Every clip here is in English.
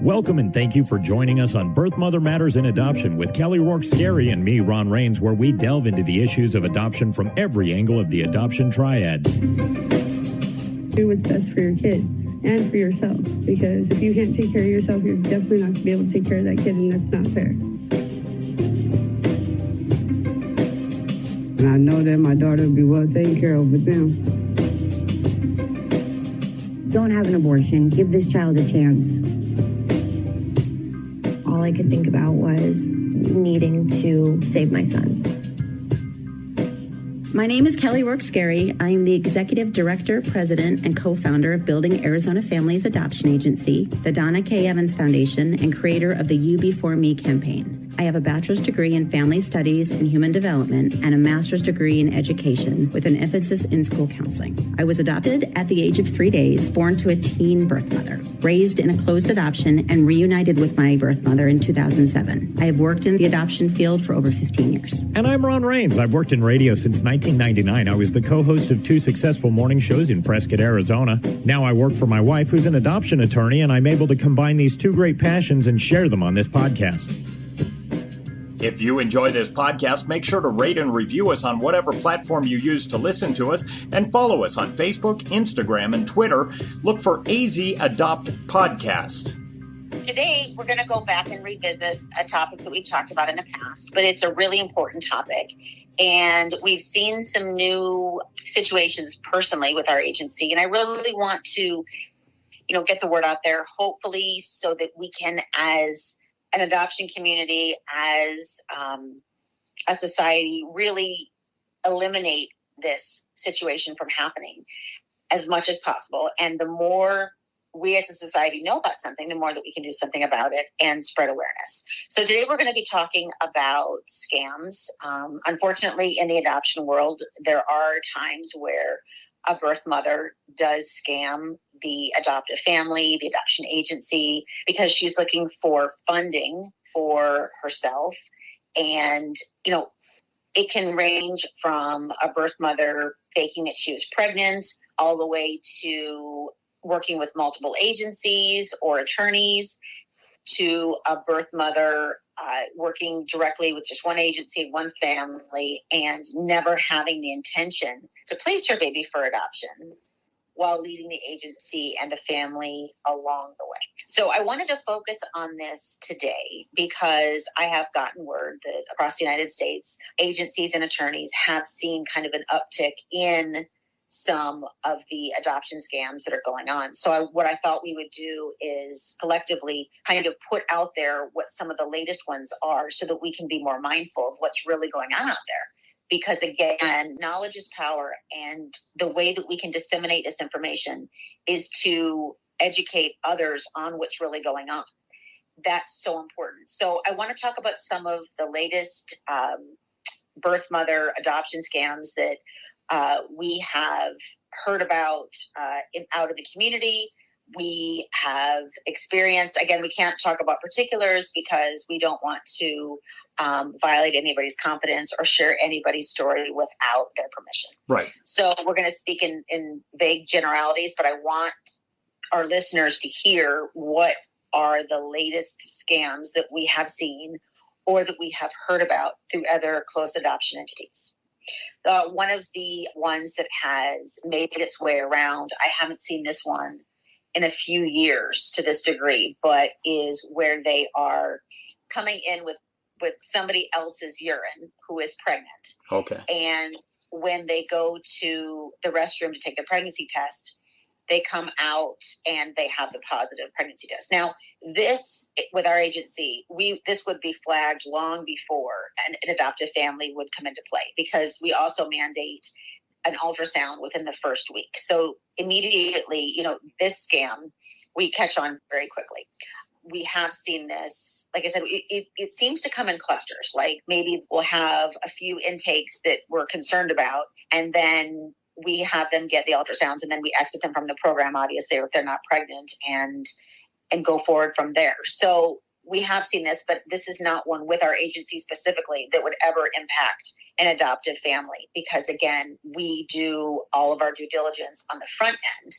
Welcome and thank you for joining us on Birthmother Matters in Adoption with Kelly Rourke-Scary and me, Ron Rains, where we delve into the issues of adoption from every angle of the adoption triad. Do what's best for your kid and for yourself, because if you can't take care of yourself, you're definitely not going to be able to take care of that kid, and that's not fair. And I know that my daughter will be well taken care of with them. Don't have an abortion. Give this child a chance. All I could think about was needing to save my son. My name is Kelly Rourke-Scary. I'm the Executive Director, President, and co-founder of Building Arizona Families Adoption Agency, the Donna K. Evans Foundation, and creator of the You Before Me campaign. I have a bachelor's degree in family studies and human development and a master's degree in education with an emphasis in school counseling. I was adopted at the age of 3 days, born to a teen birth mother, raised in a closed adoption, and reunited with my birth mother in 2007. I have worked in the adoption field for over 15 years. And I'm Ron Rains. I've worked in radio since 1999. I was the co-host of 2 successful morning shows in Prescott, Arizona. Now I work for my wife, who's an adoption attorney, and I'm able to combine these 2 great passions and share them on this podcast. If you enjoy this podcast, make sure to rate and review us on whatever platform you use to listen to us, and follow us on Facebook, Instagram, and Twitter. Look for AZ Adopt Podcast. Today, we're going to go back and revisit a topic that we've talked about in the past, but it's a really important topic. And we've seen some new situations personally with our agency, and I really want to, get the word out there, hopefully, so that we can, as an adoption community, as a society, really eliminate this situation from happening as much as possible. And the more we as a society know about something, the more that we can do something about it and spread awareness. So today we're going to be talking about scams. Unfortunately, in the adoption world, there are times where a birth mother does scam the adoptive family, the adoption agency, because she's looking for funding for herself. And, it can range from a birth mother faking that she was pregnant all the way to working with multiple agencies or attorneys, to a birth mother working directly with just one agency, one family, and never having the intention to place her baby for adoption while leading the agency and the family along the way. So I wanted to focus on this today because I have gotten word that across the United States, agencies and attorneys have seen kind of an uptick in some of the adoption scams that are going on. So what I thought we would do is collectively kind of put out there what some of the latest ones are so that we can be more mindful of what's really going on out there. Because again, knowledge is power, and the way that we can disseminate this information is to educate others on what's really going on. That's so important. So I want to talk about some of the latest birth mother adoption scams that we have heard about out of the community. We have experienced. Again, we can't talk about particulars because we don't want to violate anybody's confidence or share anybody's story without their permission. Right. So we're going to speak in vague generalities, but I want our listeners to hear what are the latest scams that we have seen or that we have heard about through other close adoption entities. One of the ones that has made its way around, I haven't seen this one in a few years to this degree, but is where they are coming in with somebody else's urine who is pregnant. Okay. And when they go to the restroom to take the pregnancy test, they come out and they have the positive pregnancy test. Now, this, with our agency, this would be flagged long before an adoptive family would come into play, because we also mandate an ultrasound within the first week. So immediately, this scam, we catch on very quickly. We have seen this, like I said, it seems to come in clusters. Like maybe we'll have a few intakes that we're concerned about, and then we have them get the ultrasounds, and then we exit them from the program, obviously, or if they're not pregnant, and go forward from there. So we have seen this, but this is not one with our agency specifically that would ever impact an adoptive family, because again, we do all of our due diligence on the front end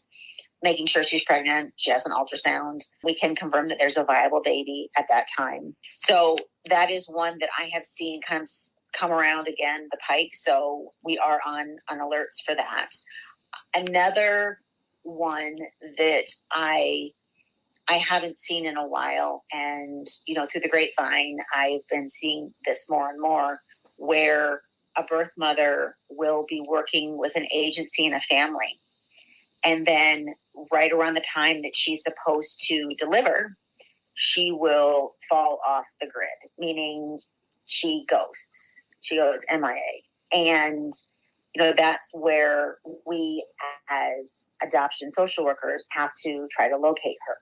making sure she's pregnant. She has an ultrasound. We can confirm that there's a viable baby at that time. So that is one that I have seen kind of come around again the pike. So we are on alerts for that. Another one that I haven't seen in a while, and through the grapevine, I've been seeing this more and more, where a birth mother will be working with an agency and a family, and then right around the time that she's supposed to deliver, she will fall off the grid, meaning she ghosts. She goes MIA. And, that's where we as adoption social workers have to try to locate her.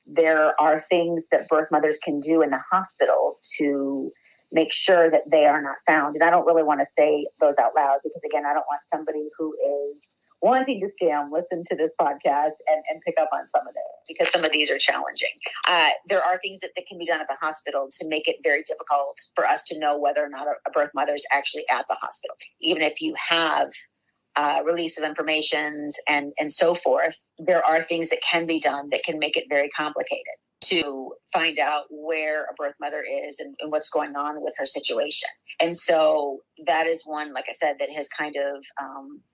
There are things that birth mothers can do in the hospital to make sure that they are not found. And I don't really want to say those out loud because, again, I don't want somebody who is wanting to scam listen to this podcast and pick up on some of it, because some of these are challenging. There are things that can be done at the hospital to make it very difficult for us to know whether or not a birth mother is actually at the hospital. Even if you have release of informations and so forth, there are things that can be done that can make it very complicated to find out where a birth mother is and what's going on with her situation. And so that is one, like I said, that has kind of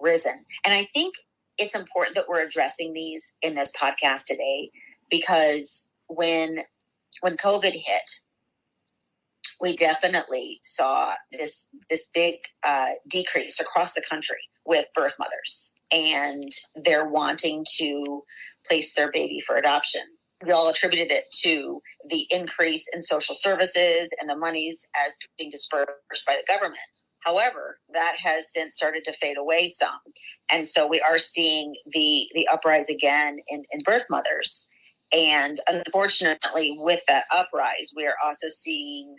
risen. And I think it's important that we're addressing these in this podcast today, because when COVID hit, we definitely saw this big decrease across the country with birth mothers, and they're wanting to place their baby for adoption. We all attributed it to the increase in social services and the monies as being dispersed by the government. However, that has since started to fade away some. And so we are seeing the uprise again in birth mothers. And unfortunately, with that uprise, we are also seeing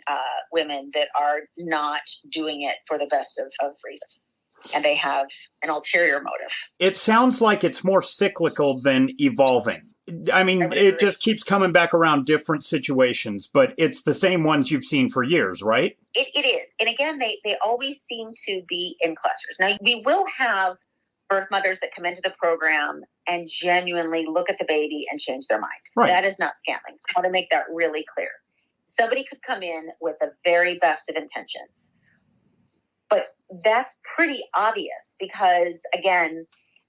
women that are not doing it for the best of reasons. And they have an ulterior motive. It sounds like it's more cyclical than evolving. I mean, it just keeps coming back around different situations, but it's the same ones you've seen for years, right? It is. And again, they always seem to be in clusters. Now, we will have birth mothers that come into the program and genuinely look at the baby and change their mind. Right. That is not scamming. I want to make that really clear. Somebody could come in with the very best of intentions, but that's pretty obvious because, again,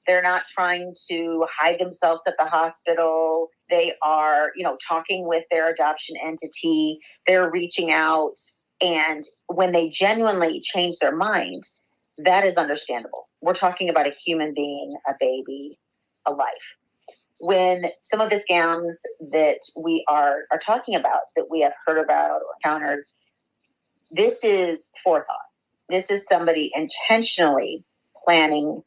they're not trying to hide themselves at the hospital. They are, talking with their adoption entity. They're reaching out. And when they genuinely change their mind, that is understandable. We're talking about a human being, a baby, a life. When some of the scams that we are talking about, that we have heard about or encountered, this is forethought. This is somebody intentionally planning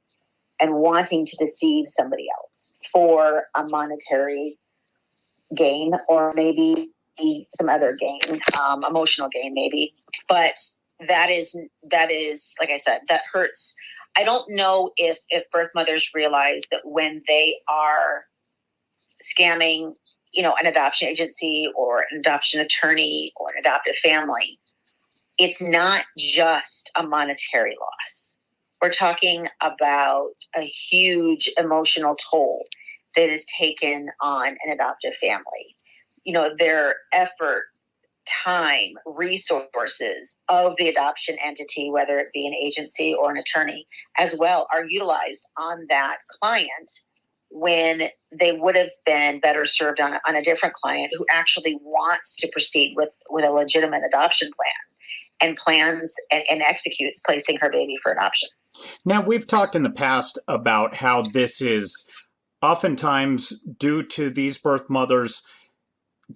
and wanting to deceive somebody else for a monetary gain or maybe some other gain, emotional gain maybe. But that is, like I said, that hurts. I don't know if birth mothers realize that when they are scamming, an adoption agency or an adoption attorney or an adoptive family, it's not just a monetary loss. We're talking about a huge emotional toll that is taken on an adoptive family. Their effort, time, resources of the adoption entity, whether it be an agency or an attorney as well, are utilized on that client when they would have been better served on a different client who actually wants to proceed with a legitimate adoption plan and plans and executes placing her baby for adoption. Now, we've talked in the past about how this is oftentimes due to these birth mothers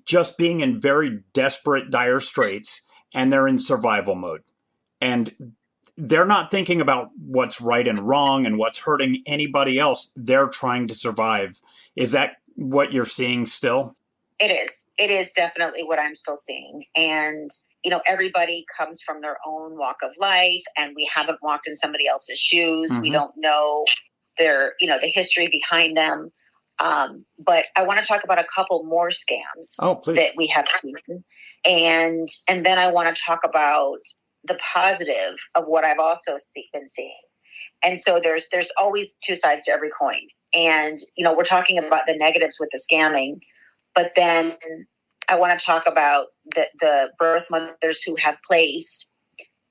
just being in very desperate, dire straits, and they're in survival mode. And they're not thinking about what's right and wrong and what's hurting anybody else. They're trying to survive. Is that what you're seeing still? It is. It is definitely what I'm still seeing. And everybody comes from their own walk of life, and we haven't walked in somebody else's shoes. Mm-hmm. We don't know their, the history behind them. But I want to talk about a couple more scams that we have seen. And then I want to talk about the positive of what I've also been seeing. And so there's always two sides to every coin. And, we're talking about the negatives with the scamming, but then I want to talk about the birth mothers who have placed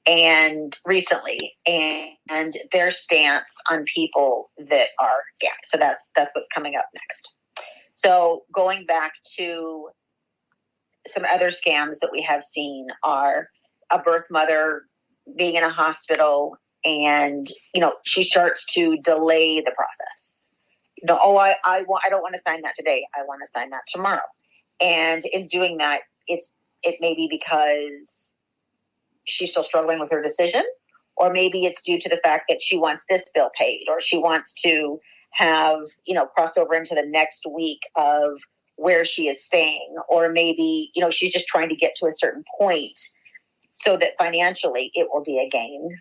and recently and their stance on people that are scammed. So that's what's coming up next. So going back to some other scams that we have seen are a birth mother being in a hospital and, she starts to delay the process. I don't want to sign that today. I want to sign that tomorrow. And in doing that, it may be because she's still struggling with her decision, or maybe it's due to the fact that she wants this bill paid, or she wants to have, cross over into the next week of where she is staying, or maybe, she's just trying to get to a certain point so that financially it will be a gain.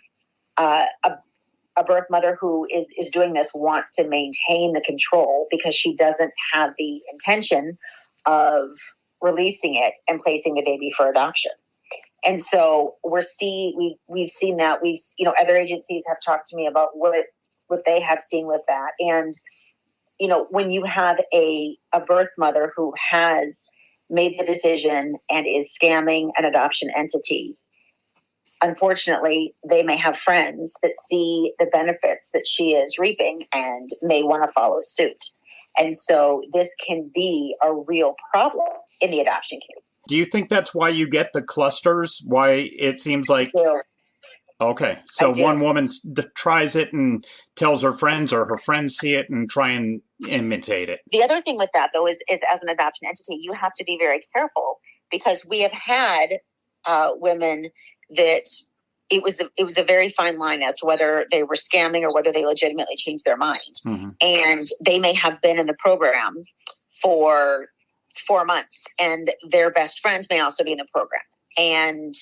A birth mother who is doing this wants to maintain the control because she doesn't have the intention of releasing it and placing the baby for adoption. And so we've seen that. Other agencies have talked to me about what they have seen with that. And, when you have a birth mother who has made the decision and is scamming an adoption entity, unfortunately, they may have friends that see the benefits that she is reaping and may want to follow suit. And so this can be a real problem in the adoption community. Do you think that's why you get the clusters? Why it seems like... Okay, so one woman tries it and tells her friends, or her friends see it and try and imitate it. The other thing with that, though, is as an adoption entity, you have to be very careful, because we have had women that it was a very fine line as to whether they were scamming or whether they legitimately changed their mind. Mm-hmm. And they may have been in the program for 4 months, and their best friends may also be in the program, and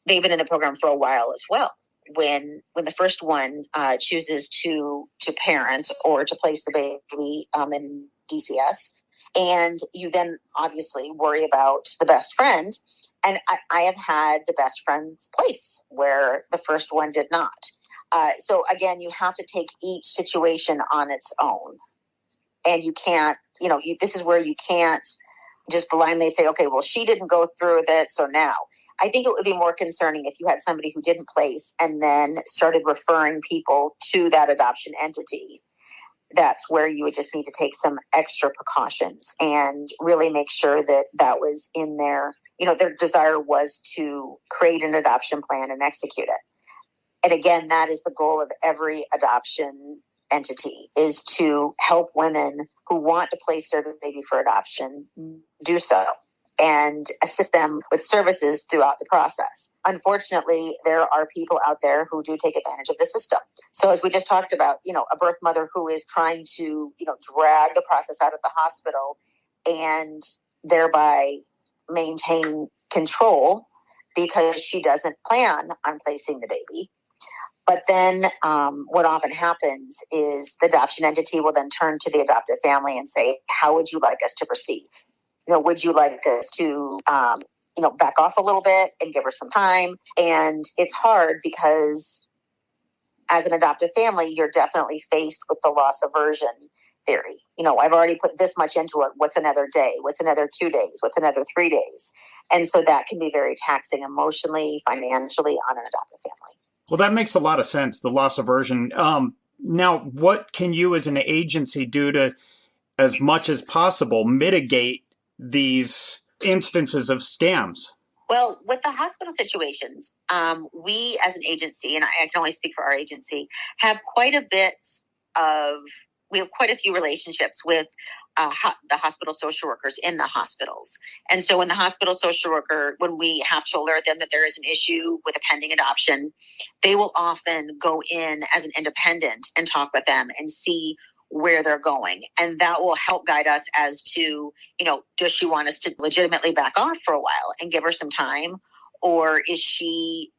they've been in the program for a while as well. When the first one chooses to parent or to place the baby in DCS, and you then obviously worry about the best friend. And I have had the best friend's place where the first one did not. So again, you have to take each situation on its own, and you can't, this is where you can't just blindly say, okay, well, she didn't go through with it, so now. I think it would be more concerning if you had somebody who didn't place and then started referring people to that adoption entity. That's where you would just need to take some extra precautions and really make sure that was in their desire was to create an adoption plan and execute it. And again, that is the goal of every adoption entity, is to help women who want to place their baby for adoption do so, and assist them with services throughout the process. Unfortunately, there are people out there who do take advantage of the system. So as we just talked about, a birth mother who is trying to, drag the process out of the hospital and thereby maintain control because she doesn't plan on placing the baby. But then what often happens is the adoption entity will then turn to the adoptive family and say, how would you like us to proceed? Would you like us to, back off a little bit and give her some time? And it's hard because as an adoptive family, you're definitely faced with the loss aversion theory. I've already put this much into it. What's another day? What's another 2 days? What's another 3 days? And so that can be very taxing emotionally, financially on an adoptive family. Well, that makes a lot of sense, the loss aversion. Now, what can you as an agency do to, as much as possible, mitigate these instances of scams? Well, with the hospital situations, we as an agency, and I can only speak for our agency, have quite a few relationships with the hospital social workers in the hospitals. And so when the hospital social worker, when we have to alert them that there is an issue with a pending adoption, they will often go in as an independent and talk with them and see where they're going. And that will help guide us as to, does she want us to legitimately back off for a while and give her some time? Or is she,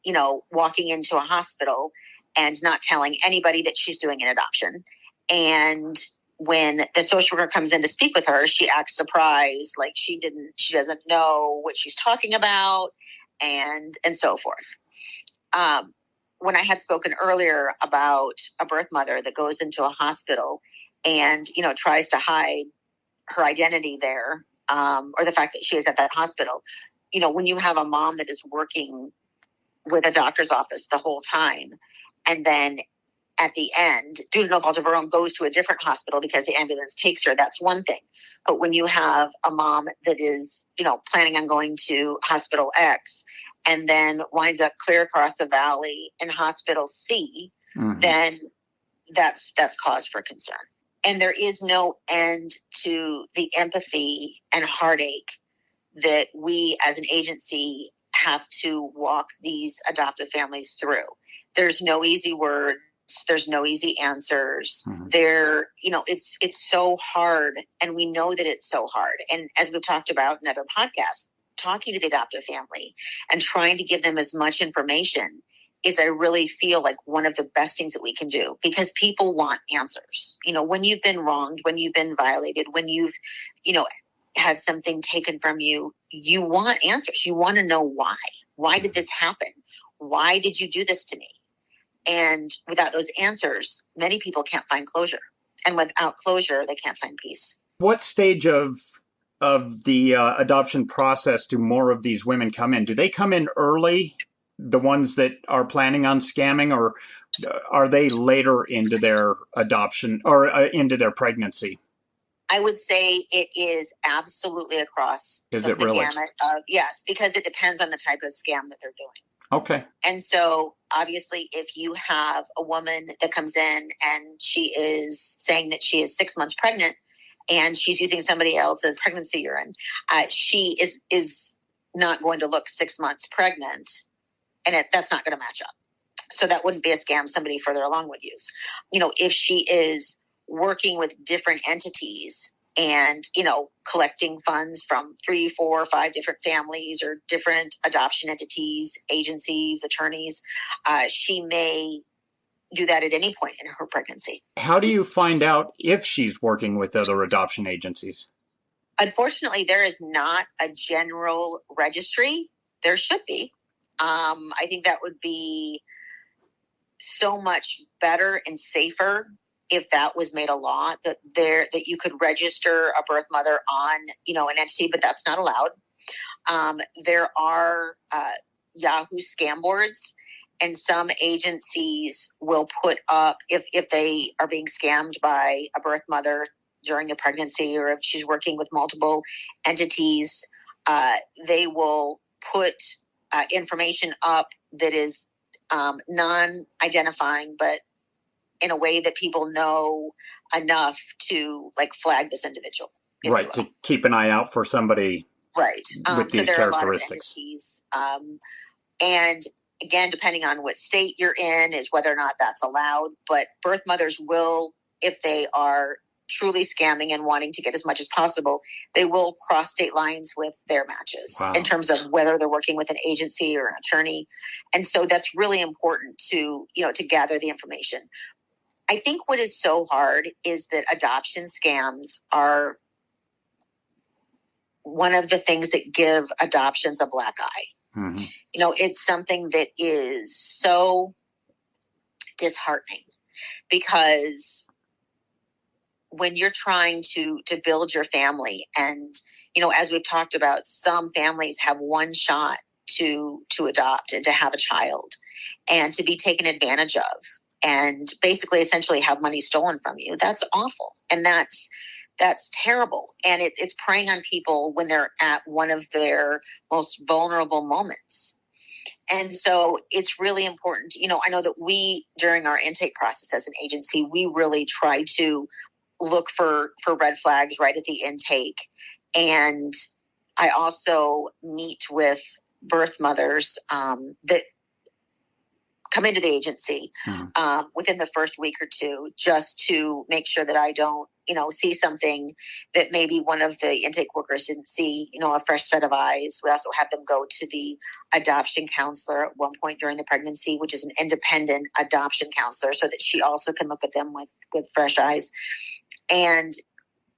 walking into a hospital and not telling anybody that she's doing an adoption? And when the social worker comes in to speak with her, she acts surprised, like she doesn't know what she's talking about, and so forth. When I had spoken earlier about a birth mother that goes into a hospital and, tries to hide her identity there, or the fact that she is at that hospital. When you have a mom that is working with a doctor's office the whole time, and then at the end, due to no fault of her own, goes to a different hospital because the ambulance takes her, that's one thing. But when you have a mom that is, planning on going to hospital X and then winds up clear across the valley in hospital C, then that's cause for concern. And there is no end to the empathy and heartache that we as an agency have to walk these adoptive families through. There's no easy words. There's no easy answers. It's so hard. And we know that it's so hard. And as we've talked about in other podcasts, talking to the adoptive family and trying to give them as much information is, I really feel like, one of the best things that we can do, because people want answers. When you've been wronged, when you've been violated, when you've, had something taken from you, you want answers. You want to know why. Why did this happen? Why did you do this to me? And without those answers, many people can't find closure. And without closure, they can't find peace. What stage of the adoption process do more of these women come in? Do they come in early, the ones that are planning on scamming, or are they later into their adoption or into their pregnancy? I would say it is absolutely across the gamut of, yes, because it depends on the type of scam that they're doing. Okay. And so obviously, if you have a woman that comes in and she is saying that she is 6 months pregnant and she's using somebody else's pregnancy urine, she is not going to look 6 months pregnant, and that's not going to match up. So that wouldn't be a scam somebody further along would use. If she is working with different entities and, collecting funds from 3, 4, 5 different families or different adoption entities, agencies, attorneys, she may do that at any point in her pregnancy. How do you find out if she's working with other adoption agencies? Unfortunately, there is not a general registry. There should be. I think that would be so much better and safer if that was made a law, that you could register a birth mother on, an entity, but that's not allowed. There are Yahoo scam boards, and some agencies will put up, if they are being scammed by a birth mother during a pregnancy, or if she's working with multiple entities, they will put information up that is non-identifying, but in a way that people know enough to flag this individual. Right, to keep an eye out for somebody with these characteristics. And again, depending on what state you're in is whether or not that's allowed. But birth mothers will, if they are truly scamming and wanting to get as much as possible, they will cross state lines with their matches in terms of whether they're working with an agency or an attorney. And so that's really important to gather the information. I think what is so hard is that adoption scams are one of the things that give adoptions a black eye. Mm-hmm. It's something that is so disheartening, because when you're trying to build your family, and, as we've talked about, some families have one shot to adopt and to have a child, and to be taken advantage of, and basically essentially have money stolen from you. That's awful. And that's terrible. And it's preying on people when they're at one of their most vulnerable moments. And so it's really important. I know that we, during our intake process as an agency, we really try to look for red flags right at the intake. And I also meet with birth mothers that come into the agency within the first week or two, just to make sure that I don't, see something that maybe one of the intake workers didn't see, a fresh set of eyes. We also have them go to the adoption counselor at one point during the pregnancy, which is an independent adoption counselor, so that she also can look at them with fresh eyes. And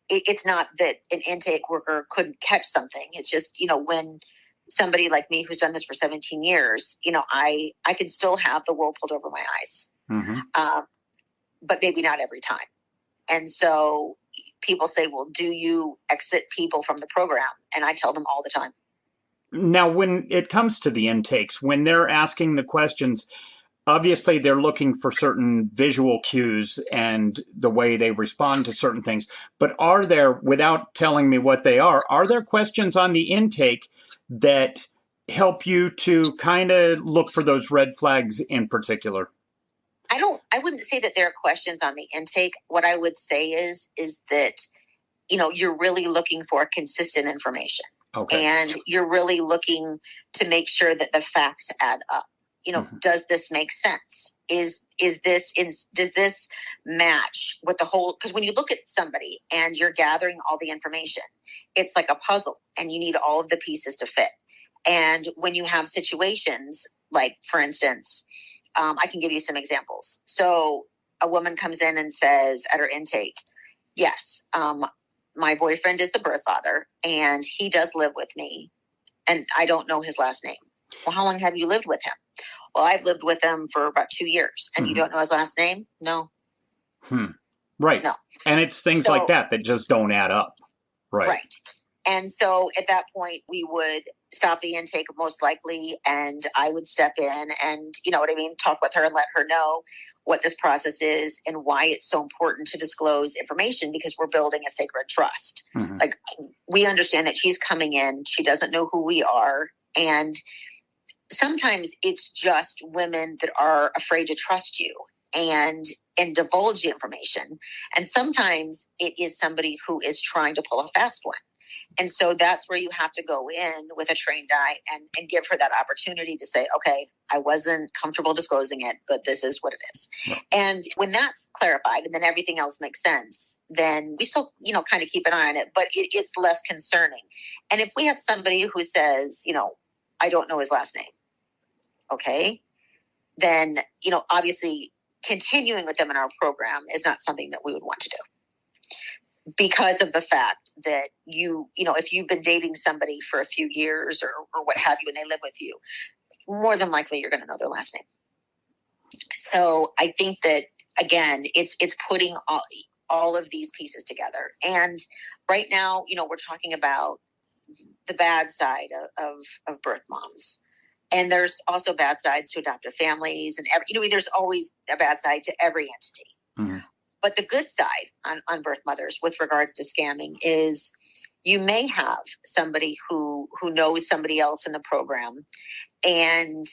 it's not that an intake worker couldn't catch something. It's just, when somebody like me who's done this for 17 years, I can still have the wool pulled over my eyes, but maybe not every time. And so people say, well, do you exit people from the program? And I tell them all the time. Now, when it comes to the intakes, when they're asking the questions, obviously they're looking for certain visual cues and the way they respond to certain things. But are there, without telling me what they are there questions on the intake that help you to kind of look for those red flags in particular? I wouldn't say that there are questions on the intake. What I would say is that, you're really looking for consistent information. Okay. And you're really looking to make sure that the facts add up. Does this make sense? Does this match with the whole? Because when you look at somebody and you're gathering all the information, it's like a puzzle and you need all of the pieces to fit. And when you have situations like, for instance, I can give you some examples. So a woman comes in and says at her intake, yes, my boyfriend is the birth father and he does live with me and I don't know his last name. Well, how long have you lived with him? Well, I've lived with him for about 2 years. And you don't know his last name? No. Right. No. And it's things like that just don't add up. Right. Right. And so at that point, we would stop the intake most likely, and I would step in and, talk with her and let her know what this process is and why it's so important to disclose information, because we're building a sacred trust. Mm-hmm. Like, we understand that she's coming in, she doesn't know who we are, and sometimes it's just women that are afraid to trust you and divulge the information. And sometimes it is somebody who is trying to pull a fast one. And so that's where you have to go in with a trained eye and give her that opportunity to say, okay, I wasn't comfortable disclosing it, but this is what it is. Right. And when that's clarified and then everything else makes sense, then we still, kind of keep an eye on it, but it's less concerning. And if we have somebody who says, I don't know his last name, okay, then, obviously continuing with them in our program is not something that we would want to do. Because of the fact that if you've been dating somebody for a few years or what have you, and they live with you, more than likely you're going to know their last name. So I think that, again, it's putting all of these pieces together. And right now, we're talking about the bad side of birth moms. And there's also bad sides to adoptive families, and there's always a bad side to every entity. Mm-hmm. But the good side on birth mothers with regards to scamming is you may have somebody who knows somebody else in the program, and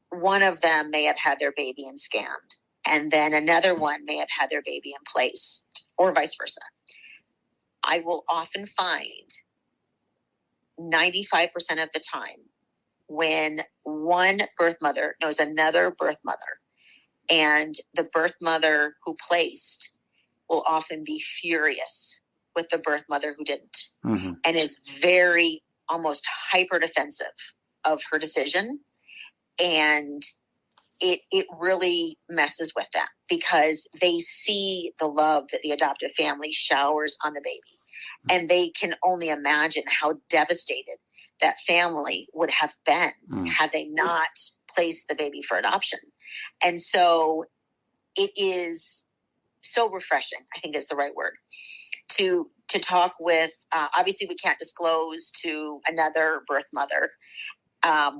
one of them may have had their baby and scammed, and then another one may have had their baby in place, or vice versa. I will often find 95% of the time when one birth mother knows another birth mother, and the birth mother who placed will often be furious with the birth mother who didn't, mm-hmm. and is very almost hyper defensive of her decision. And it really messes with them because they see the love that the adoptive family showers on the baby. And they can only imagine how devastated that family would have been had they not placed the baby for adoption. And so it is so refreshing, I think is the right word, to talk with, obviously we can't disclose to another birth mother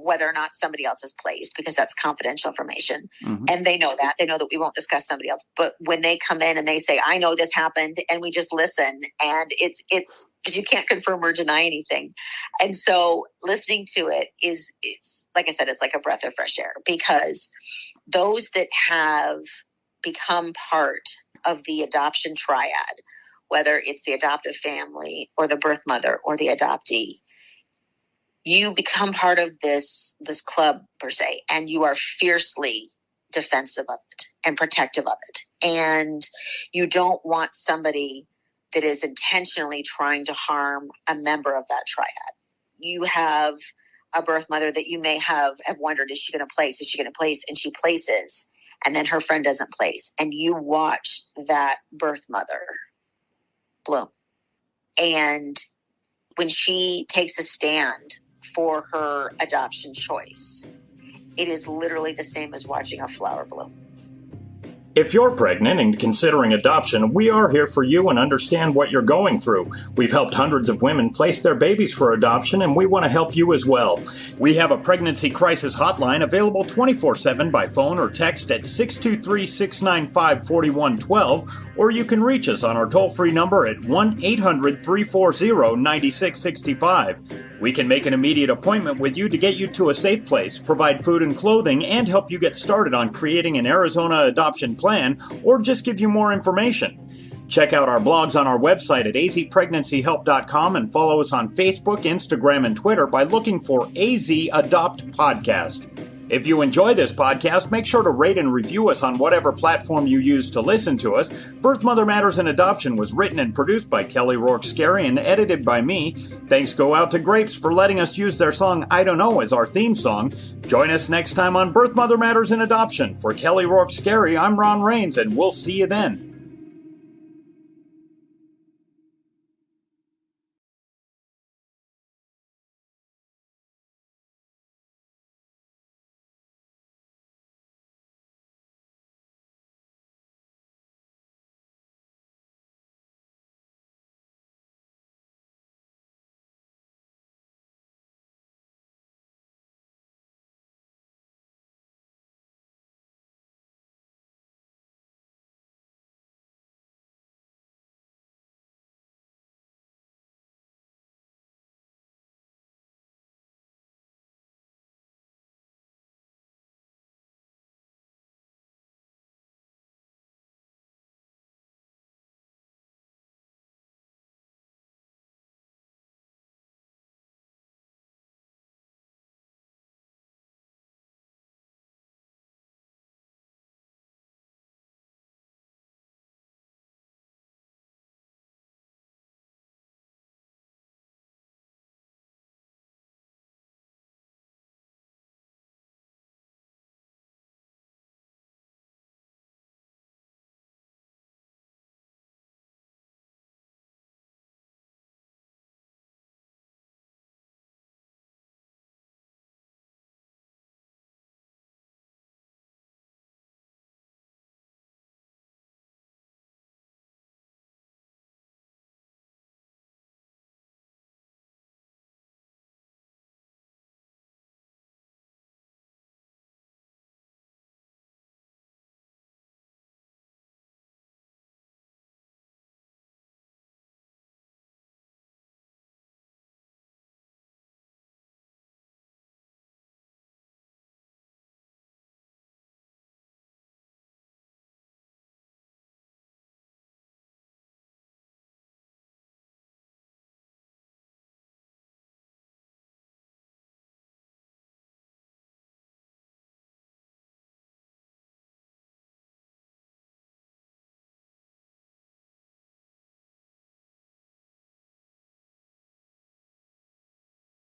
whether or not somebody else is placed, because that's confidential information. Mm-hmm. And they know that. They know that we won't discuss somebody else. But when they come in and they say, I know this happened, and we just listen, and it's because you can't confirm or deny anything. And so listening to it's like I said, it's like a breath of fresh air, because those that have become part of the adoption triad, whether it's the adoptive family or the birth mother or the adoptee, you become part of this club per se, and you are fiercely defensive of it and protective of it. And you don't want somebody that is intentionally trying to harm a member of that triad. You have a birth mother that you may have wondered, is she going to place? Is she going to place? And she places, and then her friend doesn't place. And you watch that birth mother bloom. And when she takes a stand for her adoption choice, it is literally the same as watching a flower bloom. If you're pregnant and considering adoption, we are here for you and understand what you're going through. We've helped hundreds of women place their babies for adoption, and we want to help you as well. We have a pregnancy crisis hotline available 24/7 by phone or text at 623-695-4112, or you can reach us on our toll-free number at 1-800-340-9665. We can make an immediate appointment with you to get you to a safe place, provide food and clothing, and help you get started on creating an Arizona adoption plan, or just give you more information. Check out our blogs on our website at azpregnancyhelp.com and follow us on Facebook, Instagram, and Twitter by looking for AZ Adopt Podcast. If you enjoy this podcast, make sure to rate and review us on whatever platform you use to listen to us. Birthmother Matters in Adoption was written and produced by Kelly Rourke-Scary and edited by me. Thanks go out to Grapes for letting us use their song I Don't Know as our theme song. Join us next time on Birthmother Matters in Adoption. For Kelly Rourke-Scary, I'm Ron Raines, and we'll see you then.